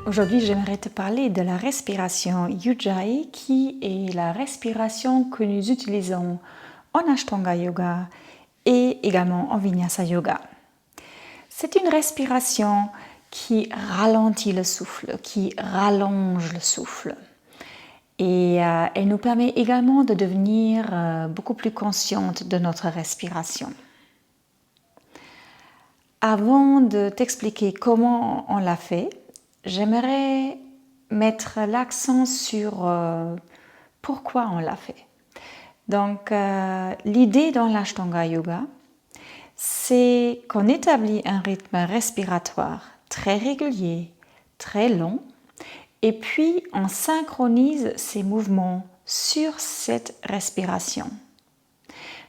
Aujourd'hui, j'aimerais te parler de la respiration Ujjayi, qui est la respiration que nous utilisons en Ashtanga Yoga et également en Vinyasa Yoga. C'est une respiration qui ralentit le souffle, qui rallonge le souffle. Et elle nous permet également de devenir beaucoup plus consciente de notre respiration. Avant de t'expliquer comment on l'a fait, j'aimerais mettre l'accent sur pourquoi on l'a fait. Donc, l'idée dans l'Ashtanga Yoga, c'est qu'on établit un rythme respiratoire très régulier, très long, et puis on synchronise ces mouvements sur cette respiration.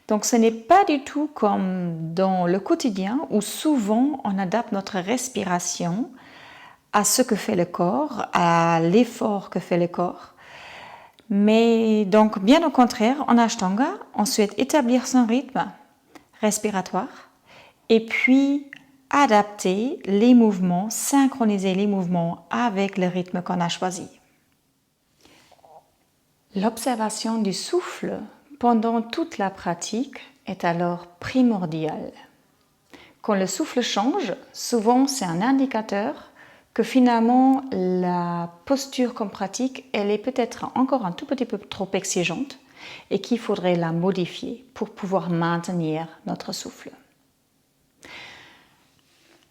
Donc ce n'est pas du tout comme dans le quotidien où souvent on adapte notre respiration à ce que fait le corps, à l'effort que fait le corps. Mais donc bien au contraire, en Ashtanga, on souhaite établir son rythme respiratoire et puis adapter les mouvements, synchroniser les mouvements avec le rythme qu'on a choisi. L'observation du souffle pendant toute la pratique est alors primordiale. Quand le souffle change, souvent c'est un indicateur que finalement la posture qu'on pratique, elle est peut-être encore un tout petit peu trop exigeante et qu'il faudrait la modifier pour pouvoir maintenir notre souffle.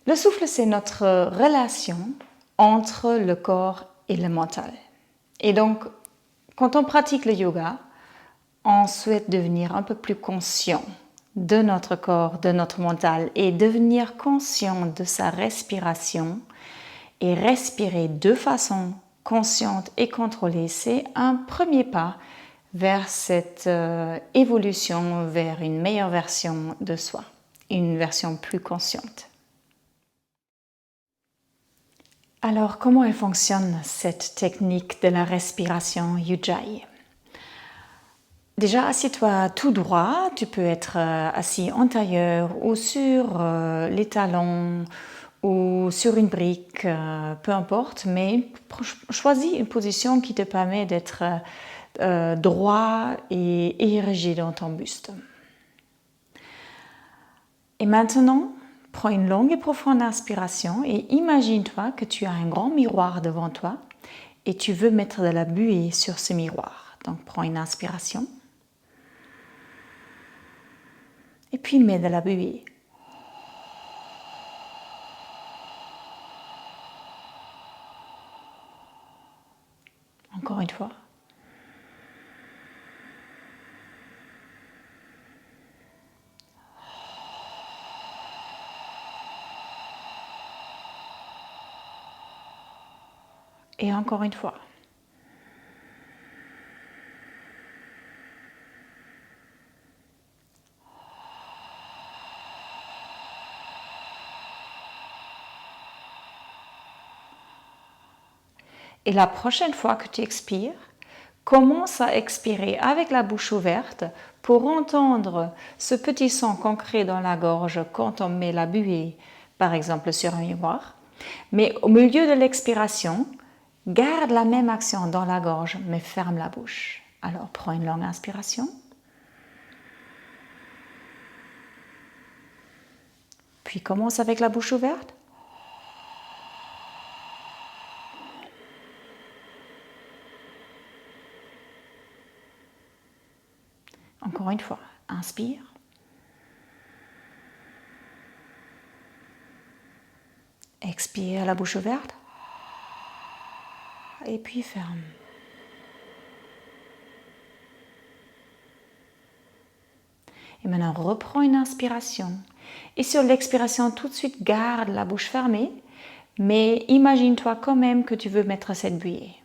Le souffle, c'est notre relation entre le corps et le mental. Et donc, quand on pratique le yoga, on souhaite devenir un peu plus conscient de notre corps, de notre mental et devenir conscient de sa respiration et respirer de façon consciente et contrôlée. C'est un premier pas vers cette évolution vers une meilleure version de soi, une version plus consciente. Alors, comment elle fonctionne cette technique de la respiration Ujjayi? Déjà, assieds-toi tout droit. Tu peux être assis en tailleur ou sur les talons ou sur une brique, peu importe, mais choisis une position qui te permet d'être droit et érigé dans ton buste. Et maintenant, prends une longue et profonde inspiration et imagine-toi que tu as un grand miroir devant toi et tu veux mettre de la buée sur ce miroir. Donc, prends une inspiration et puis mets de la buée. Encore une fois. Et encore une fois. Et la prochaine fois que tu expires, commence à expirer avec la bouche ouverte pour entendre ce petit son qu'on crée dans la gorge quand on met la buée, par exemple sur un miroir. Mais au milieu de l'expiration, garde la même action dans la gorge, mais ferme la bouche. Alors, prends une longue inspiration. Puis commence avec la bouche ouverte. Encore une fois, inspire. Expire la bouche ouverte. Et puis ferme. Et maintenant, reprends une inspiration. Et sur l'expiration, tout de suite, garde la bouche fermée. Mais imagine-toi quand même que tu veux mettre cette buée.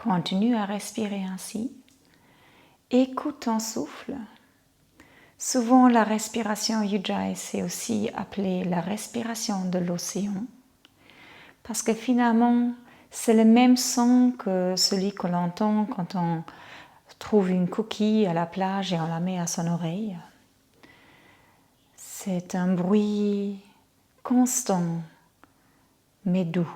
Continue à respirer ainsi. Écoute ton souffle. Souvent, la respiration Ujjayi, c'est aussi appelé la respiration de l'océan. Parce que finalement, c'est le même son que celui que l'on entend quand on trouve une coquille à la plage et on la met à son oreille. C'est un bruit constant, mais doux.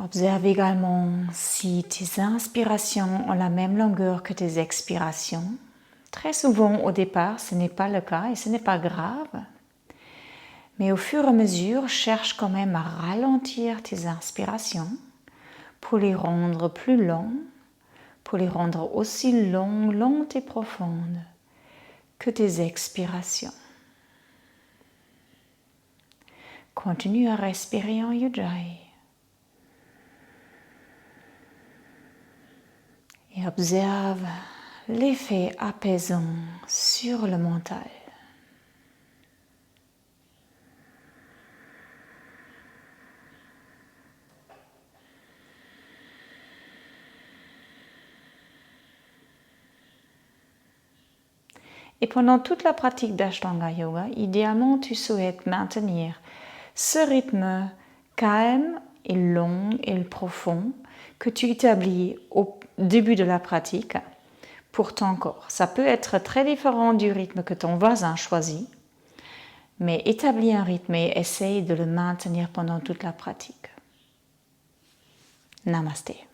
Observe également si tes inspirations ont la même longueur que tes expirations. Très souvent, au départ, ce n'est pas le cas et ce n'est pas grave. Mais au fur et à mesure, cherche quand même à ralentir tes inspirations pour les rendre plus longues, pour les rendre aussi longues, lentes et profondes que tes expirations. Continue à respirer en Ujjayi. Et observe l'effet apaisant sur le mental. Et pendant toute la pratique d'Ashtanga Yoga, idéalement, tu souhaites maintenir ce rythme calme et long et profond que tu établis au début de la pratique pour ton corps. Ça peut être très différent du rythme que ton voisin choisit, mais établis un rythme et essaye de le maintenir pendant toute la pratique. Namasté.